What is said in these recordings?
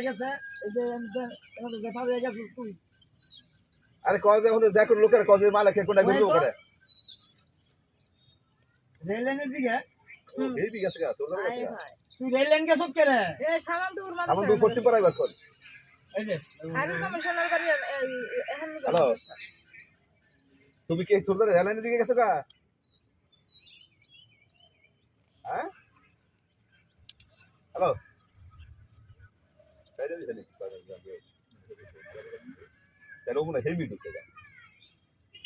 গেছে এই যে আমাদের দেখা হয়ে গেছে তুই আরে কজে হলো দেখো লোকের কজে মালাকে কোনটা গুলো করে রেলেনের দিকে এই দিকে আছে গাছ ওরা আছে তুই রেলেন গেছত কে রে এ সামালপুর মানুষ আমার দুই পশ্চিম পাড়ায় বার কর এই যে আরে কমিশনার বাড়ি এখন হ্যালো তুমি কি সুন্দর রেলেনের দিকে গেছো গা হ্যাঁ হ্যালো বাইরে দিছে নাকি কেন মনে হেভি ঢুকছে গা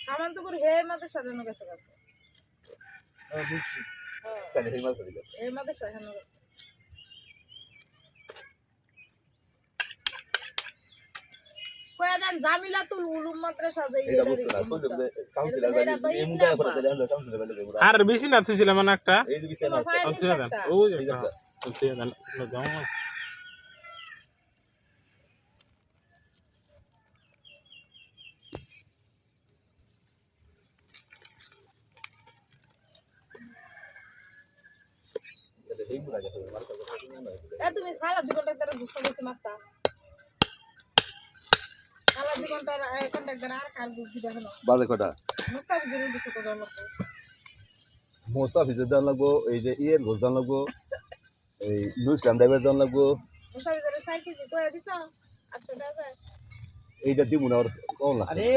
সামালপুর হে মাদের সাজানো গেছে গেছে বুঝছি তাহলে হেভি মাছ দিকে এই মাদের সাজানো গেছে কয়দান জামিলাতুল উলুম মাদ্রাসা যে এটা বুঝতে না কোন কাউন্সিলর বাড়ি এই মুদা করে দেন কাউন্সিলর বাড়ি আর বেশি না ছিল মানে একটা এই যে বিছানা ওই এই যে একটা চলছে না যাও এই মুদা গেছে মারতে এ তুমি সালা 2 ঘন্টা ধরে ঘুষা দিতে মারতা সালা 2 ঘন্টা কন্ট্রাক্টর আর কার বুঝি দেখো না বাজে কটা মুস্তাফিজের দিছে তো জন্য মোস্তাফিজের দাম লাগবো এই যে ইয়ের ঘোষ দাম লাগবো এই নুইসলাম ড্রাইভার দাম লাগবো মুস্তাফিজের সাইকেল কি কয় দিছ 800 টাকা এইটা দিব না ওর কম লাগে আরে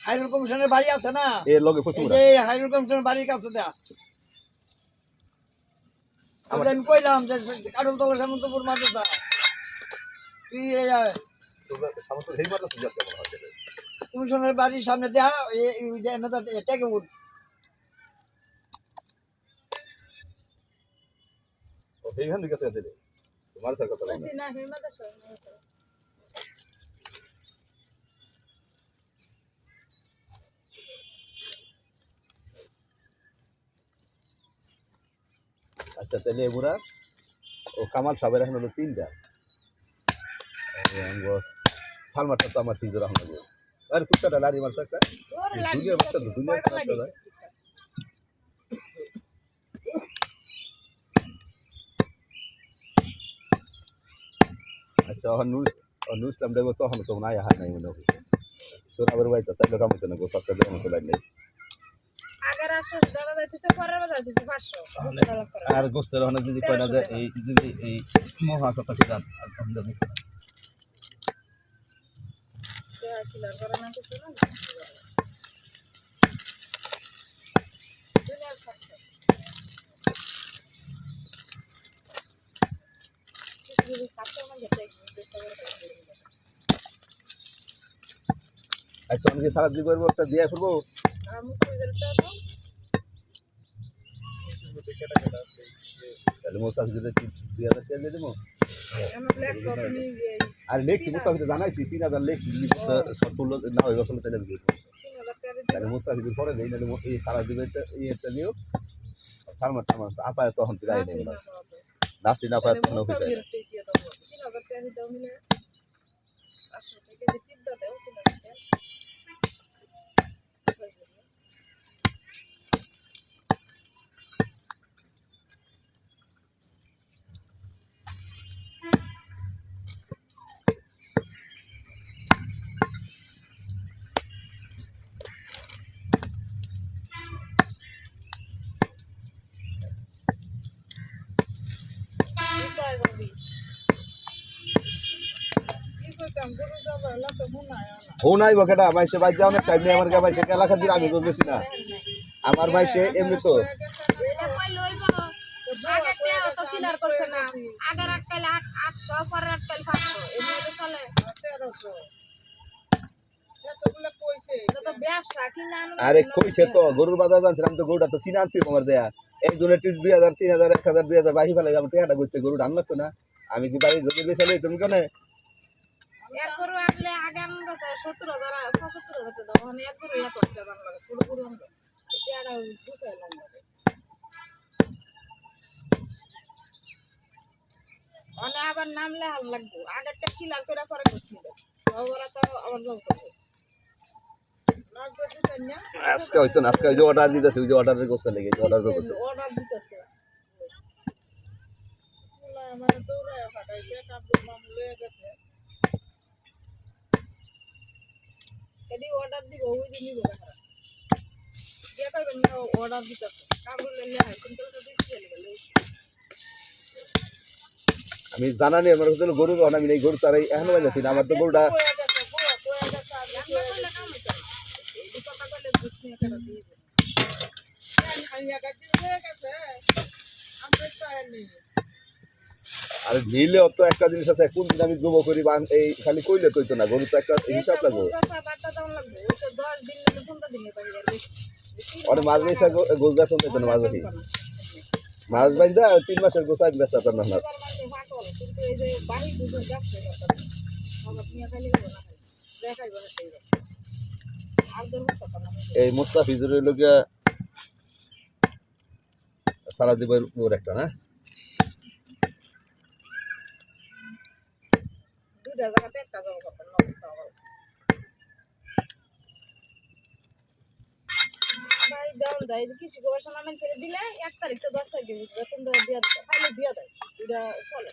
হাইরুল কমিশনের বাড়ি আছে না এর লগে এই পশ্চিম যে হাইরুল কমিশনের বাড়ির কাছে দেয়া আমি কইলাম যে কারুল তলা সামন্তপুর মাদ্রাসা তুই সামন্ত হেই মাত্র সুজাত কেমন আছে কমিশনের বাড়ির সামনে দেয়া এই যে এটাকে উঠ ও হেইখান দিকে আছে দিলে তোমার স্যার কথা বলে না হে মাদ্রাসা আচ্ছা তাহলে এগুলা ও কামাল সাহেবের এখন হলো 3টা সালমারটা তো আমার ফিজর এখন লাগবে আর কুত্তাটা লাড়ি মারছে একটা ওরে লাগি দুনিয়া বাচ্চা দুনিয়া বাচ্চা আচ্ছা নুইসলাম দেবো তখন তো নাই হার নাই মনে হয় সোনাবের বাইতে চাইলে কামতে না গো সস্তা দেওয়ার মতো লাইন নেই আগের 800 টাকা যাইতেছে পরের বার যাইতেছে 500 আর গোস্তের অনেক যদি কয় না যে এই মহা কথা ঠিক আছে আমদানি কিলার করে না কিছু না দুনিয়ার সাথে কিছু কাছে না যেতে আচ্ছা আমি সারা দিব একটা দিয়ে করবো আমি তো রেজাল্টটা তাহলে মোস্তাফি যদি 2000 টাকা দিয়ে দেবো আমার লেক্স আপনি আর লেখছি মুস্তাফি তো জানাইছি 3000 লেখছি যদি সব করলো না হয় আসলে তাহলে আমি দেবো 3000 টাকা তাহলে মুস্তাফিজের পরে দেই নাহলে এই সারা দিবে এটা নিও সালমার টামার আপায় তখন তুই গায়ে নেবে না নাসি না পায় তখন অফিসে 3000 টাকা দাও মিলে 500 টাকা দিয়ে টিপ দাও 3000 টাকা ও নাই বকেটা ভাইসে ভাই যাও না টাইম নেই আমার ভাইসে কেলা খাদির আমি বুঝতেছি না আমার ভাইসে এমনি তো এটা কই লইবো আগেতে অত কিলার করছে না আগের আটকাইলে 800 পরের আটকাইলে 500 এমনি চলে 1300 এতগুলা কইছে এটা তো ব্যবসা কিনা আরে কইছে তো গরুর বাজার জানছিলাম তো গরুটা তো কিনা আনছি আমার দেয়া একজনের 2000 3000 1000 2000 বাহি ফেলে আমি টাকাটা কইতে গরু রান্না তো না আমি কি বাড়ি যদি বেচালে তুমি কেন এক গরু আনলে আগে আমরা 70000 75000 দাও মানে এক গরু এত টাকা দাম লাগে ছোট গরু আনলে এটা বুঝাইলাম লাগে মানে আবার নামলে হাল লাগবে আগেরটা কিলার করে পরে কইছ নিবে ওরা তো আবার জব করবে আজকে হইতো না আজকে ওই যে অর্ডার দিতেছে ওই যে অর্ডারের গোস্ত লেগে অর্ডার করতেছে অর্ডার দিতেছে মানে দৌড়ায় ফাটাইছে কাপড় মামুলে গেছে দিব ওই দিন নিব দেখা দিয়া কইবেন অর্ডার দিতেছে কাবুলে লে কুইন্টালটা দিতে গেলে আমি জানা নেই আমার হচ্ছে গরু যখন আমি এই গরু তার এখনো বাজাচ্ছি না আমার তো গরুটা আর নিলে তো একটা জিনিস আছে কোন দিন আমি জমা করি বা এই খালি কইলে তো হইতো না গরু তো একটা হিসাব লাগবে অনেক মাছ বেচা গোছ বেচন হইতো না মাছ বেশি মাছ বাইন্দা 3 মাসের গোছ আজ বেচা তো না এই মুস্তাফিজুরের লোকে সারা দিবের ওর একটা না দুইটা জায়গাতে একটা জমা করতেন ভাই দাম দেয় কৃষি গবেষণা ছেড়ে দিলে 1 তারিখ তো 10 তারিখ বেতন দিয়ে ফাইলে দিয়ে দেয় এটা চলে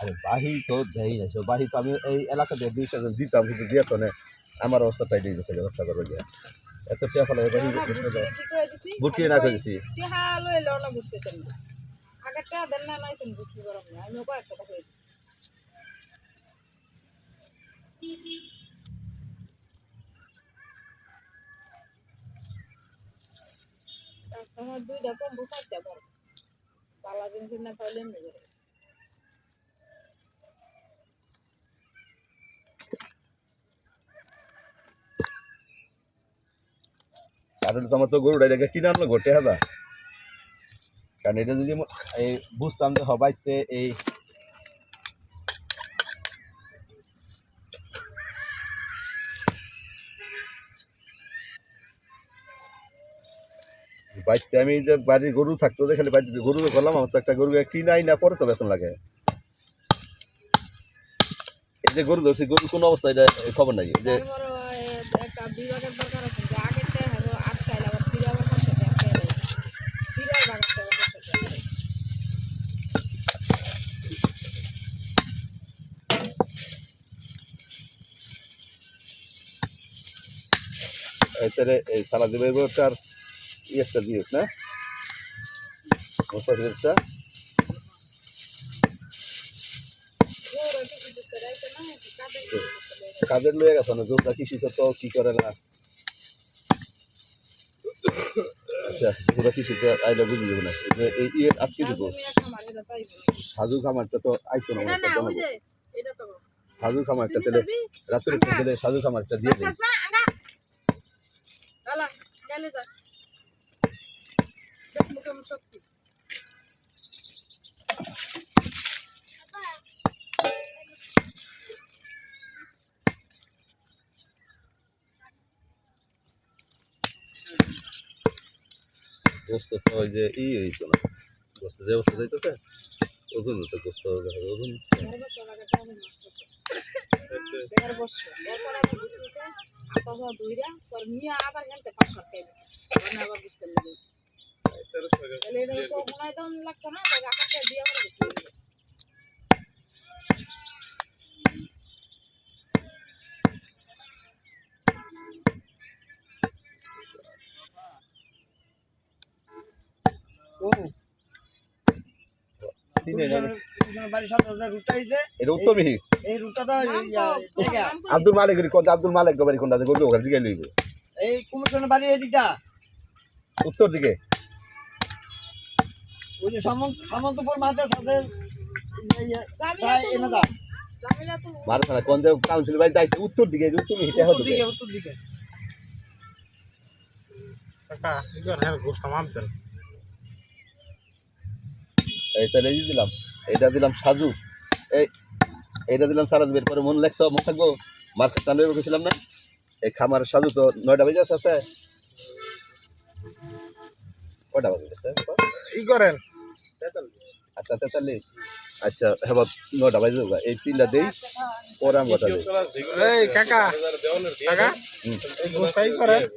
আরে বাহি তো দেই না বাহি তো আমি এই এলাকাতে 20,000 দিতাম কিন্তু দিয়ে তো না আমার অবস্থাটাই দিয়ে দিছে ব্যবসা করবে গিয়া এত টাকা ফলে বাহি বুটিয়ে না করেছি টিহা লইলো না বুঝতে পারি আগে টাকা দেন না নাইছেন বুঝতে পারলাম না আমি কয়েক টাকা কই আমার দুইটা কম বসাইতে পারো পালা দিন না পাইলে এমনি করে কারণ তোমার তো গরুটা এটাকে কিনে আনলো ঘটে হাজার কারণ এটা যদি এই বুঝতাম যে হবাইতে এই বাইতে আমি যে বাড়ির গরু থাকতো যে খালি বাড়িতে গরু করলাম আমার তো একটা গরু কিনাই না পরে তো বেতন লাগে এই যে গরু ধরছি গরু কোন অবস্থা এটা খবর নাই যে একটা বিভাগের দরকার আছে যে আগে তে হলো 8 চাইলা আবার ফিরে আবার করতে হবে ফিরে বাগাতে হবে এটারে এই সালা দিবে গরুটার একটা দিও না মুস্তাফিজুরটা কাজের লয়ে গেছে না গরুটা কৃষি তো কি করে না আচ্ছা গরুটা কৃষি তো আইলে বুঝি যাবে না এই ইয়ে আটকে দিব সাজু খামারটা তো আইতো না না ওই যে এটা তো সাজু খামারটা তেলে রাত্রে তেলে সাজু খামারটা দিয়ে দেই আলা গেলে যা দেখ মুখে সত্যি গোস্ত তো ওই যে ই হইতো না গোস্ত যে অবস্থা যাইতেছে ওজন তো গোস্ত ওজন আবার হেলতে 5 টাকা দিছে আবার বুঝতে লাগছে তাহলে এটা তো মনে দাম লাগতো না আকাশটা দিয়ে আমরা বুঝতে ও চিনে না বাড়ির সামনে যে রুটটা আইছে এটা উত্তমই এই রুটটা তো জায়গা আব্দুল মালিকের কোন আব্দুল মালিক বাড়ি কোনটা আছে গরু ওখানে জিগাই লইব এই কুমিশনের বাড়ি এদিকটা উত্তর দিকে ওই যে সামন্তপুর মাদ্রাস আছে এনাদা জামিলা তো মারছানা কোন যে কাউন্সিল বাড়ি যাইতে উত্তর দিকে যে উত্তমই হিটা উত্তর হতো দিকে উত্তর দিকে কাকা ইগর হ্যাঁ গোস্ত মারতেন এই তাহলে এই দিলাম এটা দিলাম সাজু এই এইটা দিলাম সারা দিবের পরে মন লাগছে মন থাকবো মার্কেট টানবে বলেছিলাম না এই খামার সাজু তো 9টা বাজে আছে কটা বাজে ই করেন আচ্ছা 43 আচ্ছা হ্যাঁ 9টা বাজে যাবে এই তিনটা দেই পরে আমি কথা দেই এই কাকা কাকা এই গোস্ত ই করেন